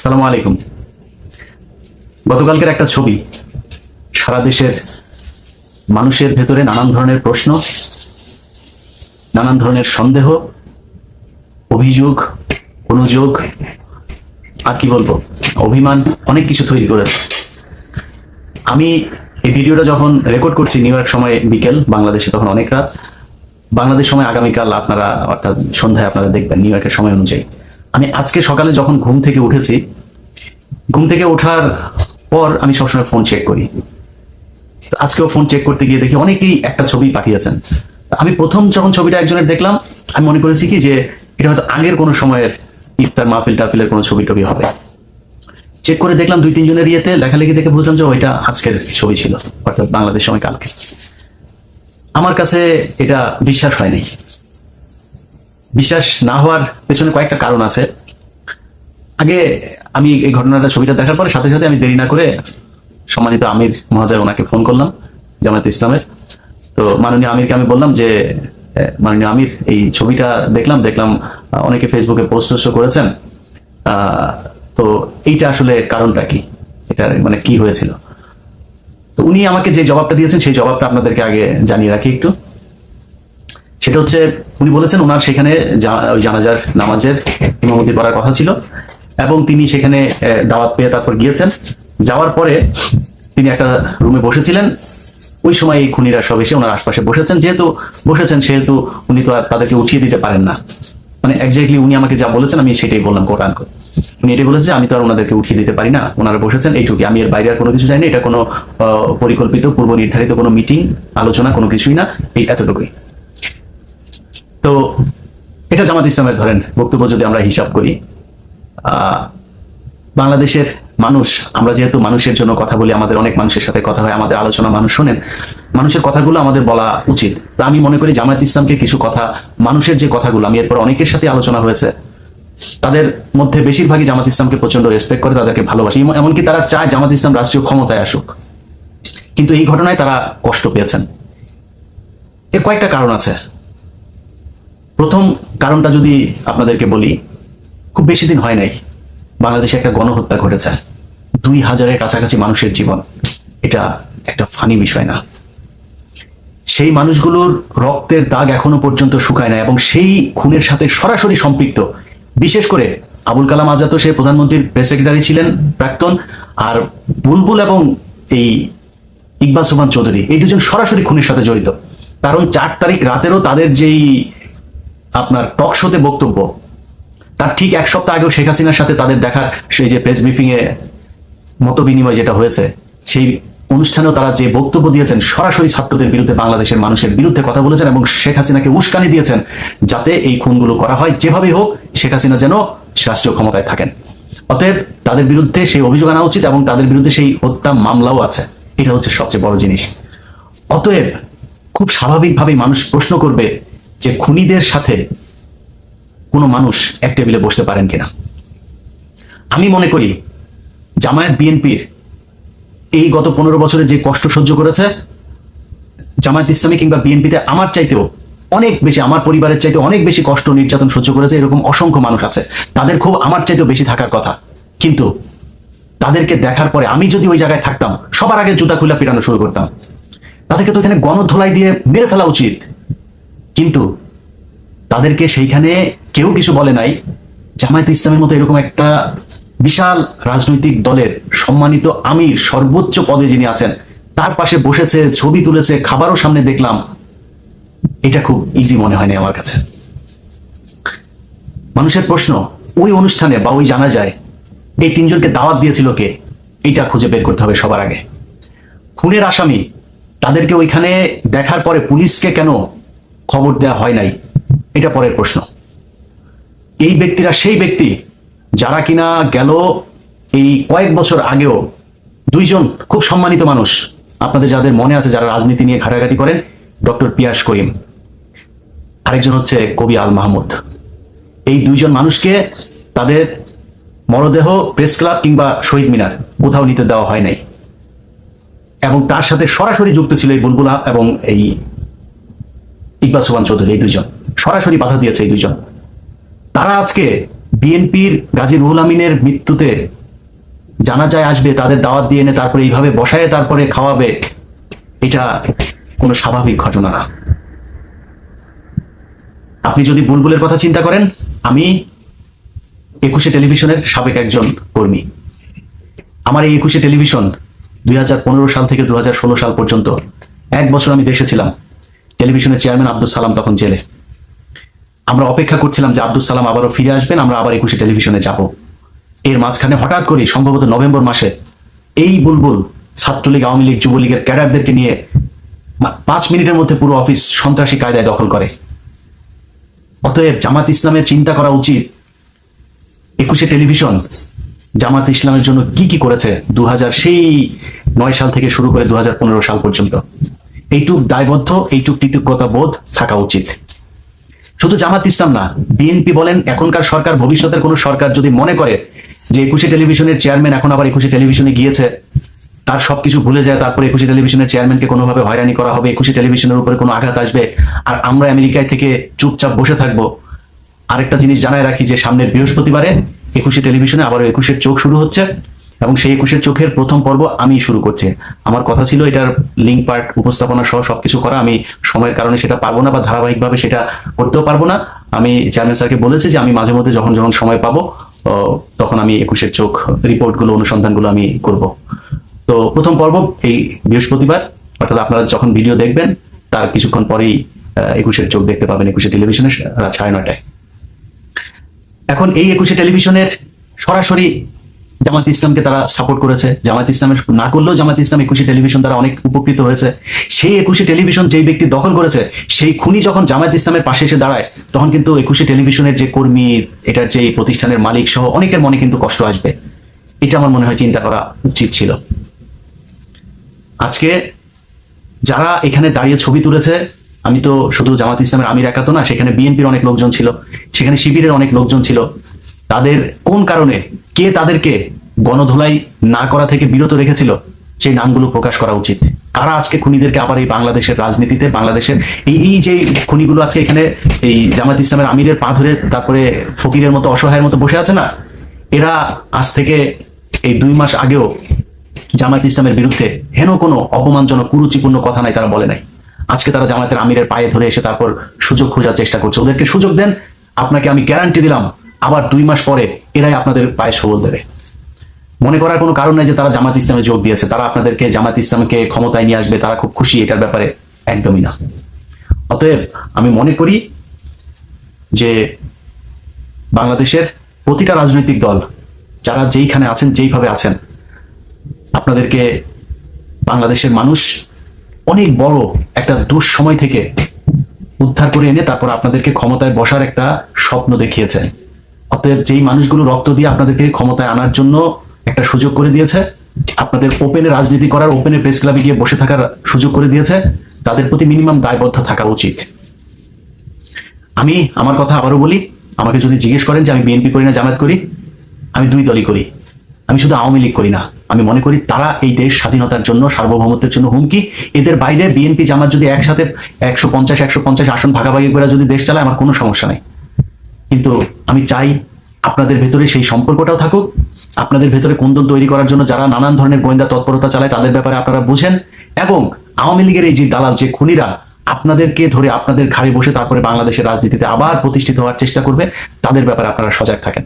সালামু আলাইকুম। গতকালকের একটা ছবি সারা দেশের মানুষের ভেতরে নানান ধরনের প্রশ্ন, নানান ধরনের সন্দেহ, অভিযোগ, অনুযোগ, আর কি বলবো, অভিমান, অনেক কিছু তৈরি করেছে। আমি এই ভিডিওটা যখন রেকর্ড করছি নিউ ইয়র্ক সময় বিকেল, বাংলাদেশে তখন অনেক রাত। বাংলাদেশ সময় আগামীকাল আপনারা অর্থাৎ সন্ধ্যায় আপনারা দেখবেন নিউ ইয়র্কের সময় অনুযায়ী। আমি আজকে সকালে যখন ঘুম থেকে উঠেছি, ঘুম থেকে ওঠার পর আমি সবসময় ফোন চেক করি। আজকেও ফোন চেক করতে গিয়ে দেখি অনেকেই একটা ছবি পাঠিয়েছেন। আমি প্রথম যখন ছবিটা একজনের দেখলাম, আমি মনে করেছি কি যে এটা হয়তো আগের কোনো সময়ের ইফতার মাহফিল টাফিলের কোনো ছবি টবি হবে। চেক করে দেখলাম 2-3 জনের ইয়েতে লেখালেখি দেখে বুঝলাম যে ওইটা আজকের ছবি ছিল, অর্থাৎ বাংলাদেশ সময় কালকে। আমার কাছে এটা বিশ্বাস হয়নি। বিশ্বাস না হওয়ার পেছনে কয়েকটা কারণ আছে। আগে আমি এই ঘটনাটা ছবিটা দেখার পরে সাথে সাথে আমি দেরি না করে সম্মানিত আমির মহোদয় ওনাকে ফোন করলাম, জামায়াতে ইসলামের। তো মাননীয় আমিরকে আমি বললাম যে মাননীয় আমির, এই ছবিটা দেখলাম অনেকে ফেসবুকে পোস্ট করেছেন, তো এইটা আসলে কারণটা কি, এটা মানে কি হয়েছিল। তো উনি আমাকে যে জবাবটা দিয়েছেন সেই জবাবটা আপনাদেরকে আগে জানিয়ে রাখি একটু। সেটা হচ্ছে, উনি বলেছেন ওনার সেখানে জানাজার নামাজের ইমামতি করার কথা ছিল এবং তিনি সেখানে দাওয়াত পেয়ে তারপর গিয়েছেন। যাওয়ার পরে তিনি একটা রুমে বসেছিলেন। ওই সময় এই খুনিরা সব এসে ওনার আশপাশে বসেছেন। যেহেতু বসেছেন সেহেতু উনি তো আর তাদেরকে উঠিয়ে দিতে পারেন না। মানে এক্স্যাক্টলি উনি আমাকে যা বলেছেন আমি সেটাই বললাম, কোরআন করে। উনি এটাই বলেছে, আমি তো আর ওনাদেরকে উঠিয়ে দিতে পারি না, ওনারা বসেছেন এইটুকু। আমি এর বাইরে আর কোনো কিছু জানি না। এটা কোনো পরিকল্পিত পূর্ব নির্ধারিত কোনো মিটিং আলোচনা কোনো কিছুই না, এই এতটুকুই। তো এটা জামাত ইসলামের ধরেন বক্তব্য যদি আমরা হিসাব করি, বাংলাদেশের মানুষ, আমরা যেহেতু মানুষের জন্য কথা বলি, আমাদের অনেক মানুষের সাথে কথা হয়, আমাদের আলোচনা মানুষ শোনেন, মানুষের কথাগুলো আমাদের বলা উচিত। তা আমি মনে করি জামায়াত ইসলামকে কিছু কথা, মানুষের যে কথাগুলো, আমি এরপর অনেকের সাথে আলোচনা হয়েছে, তাদের মধ্যে বেশিরভাগই জামাত ইসলামকে প্রচন্ড রেসপেক্ট করে, তাদেরকে ভালোবাসে, এমনকি তারা চায় জামাত ইসলাম রাষ্ট্রীয় ক্ষমতায় আসুক। কিন্তু এই ঘটনায় তারা কষ্ট পেয়েছেন। এর কয়েকটা কারণ আছে। প্রথম কারণটা যদি আপনাদেরকে বলি, খুব বেশি দিন হয় নাই বাংলাদেশে একটা গণহত্যা ঘটেছে, 2000-এর কাছাকাছি মানুষের জীবন। এটা একটা ফানি বিষয় না। সেই মানুষগুলোর রক্তের দাগ এখনো পর্যন্ত শুকায় না এবং সেই খুনের সাথে সরাসরি সম্পৃক্ত, বিশেষ করে আবুল কালাম আজাদ, সে প্রধানমন্ত্রীর প্রেস সেক্রেটারি ছিলেন প্রাক্তন, আর বুলবুল এবং এই ইকবাল সুবহান চৌধুরী, এই দুজন সরাসরি খুনের সাথে জড়িত। কারণ 4 তারিখ রাতেরও তাদের যেই আপনার টক শোতে বক্তব্য, তার ঠিক 1 সপ্তাহ আগেও শেখ হাসিনার সাথে তাদের দেখার সেই যে প্রেস ব্রিফিং এ মত বিনিময় যেটা হয়েছে, সেই অনুষ্ঠানেও তারা যে বক্তব্য দিয়েছেন, সরাসরি ছাত্রদের বিরুদ্ধে, বাংলাদেশের মানুষের বিরুদ্ধে কথা বলেছেন এবং শেখ হাসিনাকে উস্কানি দিয়েছেন যাতে এই খুনগুলো করা হয়, যেভাবেই হোক শেখ হাসিনা যেন রাষ্ট্রীয় ক্ষমতায় থাকেন। অতএব তাদের বিরুদ্ধে সেই অভিযোগ আনা উচিত এবং তাদের বিরুদ্ধে সেই হত্যা মামলাও আছে। এটা হচ্ছে সবচেয়ে বড় জিনিস। অতএব খুব স্বাভাবিকভাবেই মানুষ প্রশ্ন করবে যে খুনিদের সাথে কোনো মানুষ এক টেবিলে বসতে পারেন কিনা। আমি মনে করি জামায়াত বিএনপির এই গত 15 বছরে যে কষ্ট সহ্য করেছে, জামায়াত ইসলামী কিংবা বিএনপিতে আমার চাইতেও অনেক বেশি, আমার পরিবারের চাইতে অনেক বেশি কষ্ট নির্যাতন সহ্য করেছে, এরকম অসংখ্য মানুষ আছে। তাদের খুব আমার চাইতেও বেশি থাকার কথা। কিন্তু তাদেরকে দেখার পরে আমি যদি ওই জায়গায় থাকতাম, সবার আগে জুতা খুলে পিটানো শুরু করতাম। তাদেরকে তো এখানে গণধোলাই দিয়ে মেরে ফেলা উচিত। কিন্তু তাদেরকে সেইখানে কেউ কিছু বলে নাই। জামায়াত ইসলামের মতো এরকম একটা বিশাল রাজনৈতিক দলের সম্মানিত আমির, সর্বোচ্চ পদে যিনি আছেন, তার পাশে বসেছে, ছবি তুলেছে, খাবারও সামনে দেখলাম। এটা খুব ইজি মনে হয়নি আমার কাছে। মানুষের প্রশ্ন, ওই অনুষ্ঠানে বা ওই জানা যায় এই 3 জনকে দাওয়াত দিয়েছিল কে, এটা খুঁজে বের করতে হবে সবার আগে। খুনের আসামি, তাদেরকে ওইখানে দেখার পরে পুলিশকে কেন খবর দেওয়া হয় নাই, এটা পরের প্রশ্ন। এই ব্যক্তিরা সেই ব্যক্তি যারা কিনা গেল এই কয়েক বছর আগেও 2 জন খুব সম্মানিত মানুষ, আপনাদের যাদের মনে আছে, যারা রাজনীতি নিয়ে ঘাটাঘাটি করেন, ডক্টর পিয়াস করিম, আরেকজন হচ্ছে কবি আল মাহমুদ। এই 2 জন মানুষকে তাদের মরদেহ প্রেস ক্লাব কিংবা শহীদ মিনার কোথাও নিতে দেওয়া হয় নাই এবং তার সাথে সরাসরি যুক্ত ছিল এই বুলবুল এবং এই ইকবাল সুবহান চৌধুরী। এই 2 জন সরাসরি বাধা দিয়েছে। এই 2 জন, তারা আজকে বিএনপির গাজী রুহুল আমিনের মৃত্যুতে জানাজায় আসবে, তাদের দাওয়াত দিয়ে এনে তারপরে এইভাবে বসায় তারপরে খাওয়াবে, এটা কোনো স্বাভাবিক ঘটনা না। আপনি যদি বুলবুলের কথা চিন্তা করেন, আমি 21শে টেলিভিশনের সাবেক একজন কর্মী। আমার এই 21শে টেলিভিশন 2015 সাল থেকে 2016 সাল পর্যন্ত 1 বছর আমি দেশে ছিলাম। টেলিভিশনের চেয়ারম্যান আব্দুল সালাম তখন জেলে। আমরা অপেক্ষা করছিলাম যে আব্দুল সালাম আবারও ফিরে আসবেন, আমরা আবার 21শে টেলিভিশনে যাব। এর মাঝখানে হঠাৎ করে সম্ভবত নভেম্বর মাসে এই বুলবুল ছাত্রলীগ, আওয়ামী লীগ, যুবলীগের ক্যাডারদেরকে নিয়ে 5 মিনিটের মধ্যে পুরো অফিস সন্ত্রাসী কায়দায় দখল করে। অতএব জামাত ইসলামের চিন্তা করা উচিত 21শে টেলিভিশন জামাত ইসলামের জন্য কি কি করেছে 2009 সাল থেকে শুরু করে 2015 সাল পর্যন্ত। এইটুক দায়বদ্ধ, এইটুক কৃতজ্ঞতা বোধ থাকা উচিত। শুধু জামাত ইসলাম না, বিএনপি বলেন, এখনকার সরকার, ভবিষ্যতের কোন সরকার যদি মনে করে যে 21শে টেলিভিশনের চেয়ারম্যান এখন আবার 21শে টেলিভিশনে গিয়েছে, তার সবকিছু ভুলে যায়, তারপরে 21শে টেলিভিশনের চেয়ারম্যানকে কোনোভাবে হয়রানি করা হবে, 21শে টেলিভিশনের উপরে কোনো আঘাত আসবে, আর আমরা আমেরিকায় থেকে চুপচাপ বসে থাকবো। আরেকটা জিনিস জানায় রাখি যে সামনের বৃহস্পতিবারে 21শে টেলিভিশনে আবারও 21-এর চোখ শুরু হচ্ছে, এবং সেই 21-এর চোখের প্রথম পর্ব আমি শুরু করছি। আমার কথা ছিল এটার লিঙ্ক পার্ট, উপস্থাপনা সহ সবকিছু করা, আমি সময়ের কারণে সেটা পারবো না, বা ধারাবাহিকভাবে সেটা করতেও পারবো না। আমি চেয়ারম্যান স্যারকে বলেছি যে আমি মাঝে মধ্যে যখন যখন সময় পাবো তখন আমি 21-এর চোখ রিপোর্টগুলো, অনুসন্ধানগুলো আমি করব। তো প্রথম পর্ব এই বৃহস্পতিবার, অর্থাৎ আপনারা যখন ভিডিও দেখবেন তার কিছুক্ষণ পরেই 21-এর চোখ দেখতে পাবেন 21শে টেলিভিশনের রাত 9:30টায়। এখন এই 21শে টেলিভিশনের সরাসরি জামাত ইসলামকে তারা সাপোর্ট করেছে। জামাত ইসলামের না করলেও জামাত ইসলাম 21শে টেলিভিশন দ্বারা অনেক উপকৃত হয়েছে। সেই 21শে টেলিভিশন যেই ব্যক্তি দখল করেছে, সেই খুনি যখন জামাত ইসলামের পাশে এসে দাঁড়ায়, তখন কিন্তু 21শে টেলিভিশনের যে কর্মী, এটার যে প্রতিষ্ঠানের মালিক সহ অনেকের মনে কিন্তু কষ্ট আসবে। এটা আমার মনে হয় চিন্তা করা উচিত ছিল। আজকে যারা এখানে দাঁড়িয়ে ছবি তুলেছে, আমি তো শুধু জামাত ইসলামের আমির একা তো না, সেখানে বিএনপির অনেক লোকজন ছিল, সেখানে শিবিরের অনেক লোকজন ছিল। তাদের কোন কারণে, কে তাদেরকে গণধোলাই না করা থেকে বিরত রেখেছিল, সেই নামগুলো প্রকাশ করা উচিত। কারা আজকে খুনিদেরকে আবার এই বাংলাদেশের রাজনীতিতে, বাংলাদেশের এই যে খুনিগুলো আজকে এখানে এই জামাত ইসলামের আমিরের পা ধরে তারপরে ফকিরের মতো, অসহায়ের মতো বসে আছে না, এরা আজ থেকে এই 2 মাস আগেও জামাত ইসলামের বিরুদ্ধে হেন কোনো অপমানজনক, কুরুচিপূর্ণ কথা নাই, তারা বলে নাই। আজকে তারা জামাতের আমিরের পায়ে ধরে এসে তারপর সুযোগ খোঁজার চেষ্টা করছে। ওদেরকে সুযোগ দেন, আপনাকে আমি গ্যারান্টি দিলাম আবার 2 মাস পরে এরাই আপনাদের পায়ে সবল দেবে। মনে করার কোনো কারণ নাই যে তারা জামাত ইসলামে যোগ দিয়েছে, তারা আপনাদেরকে, জামাত ইসলামকে ক্ষমতায় নিয়ে আসবে, তারা খুব খুশি, এটার ব্যাপারে একদমই না। অতএব আমি মনে করি যে বাংলাদেশের প্রতিটা রাজনৈতিক দল, যারা যেইখানে আছেন, যেইভাবে আছেন, আপনাদেরকে বাংলাদেশের মানুষ অনেক বড় একটা দুঃসময় থেকে উদ্ধার করে এনে তারপর আপনাদেরকে ক্ষমতায় বসার একটা স্বপ্ন দেখিয়েছে। অতএব যেই মানুষগুলো রক্ত দিয়ে আপনাদেরকে ক্ষমতায় আনার জন্য একটা সুযোগ করে দিয়েছে, আপনাদের ওপেনে রাজনীতি করার, ওপেনে প্রেস ক্লাবে গিয়ে বসে থাকার সুযোগ করে দিয়েছে, তাদের প্রতি মিনিমাম দায়বদ্ধ থাকা উচিত। আমি আমার কথা আবারও বলি, আমাকে যদি জিজ্ঞেস করেন যে আমি বিএনপি করি না জামায়াত করি, আমি 2 দলই করি। আমি শুধু আওয়ামী লীগ করি না, আমি মনে করি তারা এই দেশ স্বাধীনতার জন্য, সার্বভৌমত্বের জন্য হুমকি। এদের বাইরে বিএনপি জামাত যদি একসাথে 150 আসন ভাগাভাগি করে যদি দেশ চালায়, আমার কোনো সমস্যা নাই। কিন্তু আমি চাই আপনাদের ভেতরে সেই সম্পর্কটাও থাকুক। আপনাদের ভেতরে কোন্দল তৈরি করার জন্য যারা নানান ধরনের গোয়েন্দা তৎপরতা চালায়, তাদের ব্যাপারে আপনারা বুঝেন, এবং আওয়ামী লীগের এই যে দালাল, যে খুনিরা আপনাদেরকে ধরে আপনাদের ঘাড়ে বসে তারপরে বাংলাদেশের রাজনীতিতে আবার প্রতিষ্ঠিত হওয়ার চেষ্টা করবে, তাদের ব্যাপারে আপনারা সজাগ থাকেন।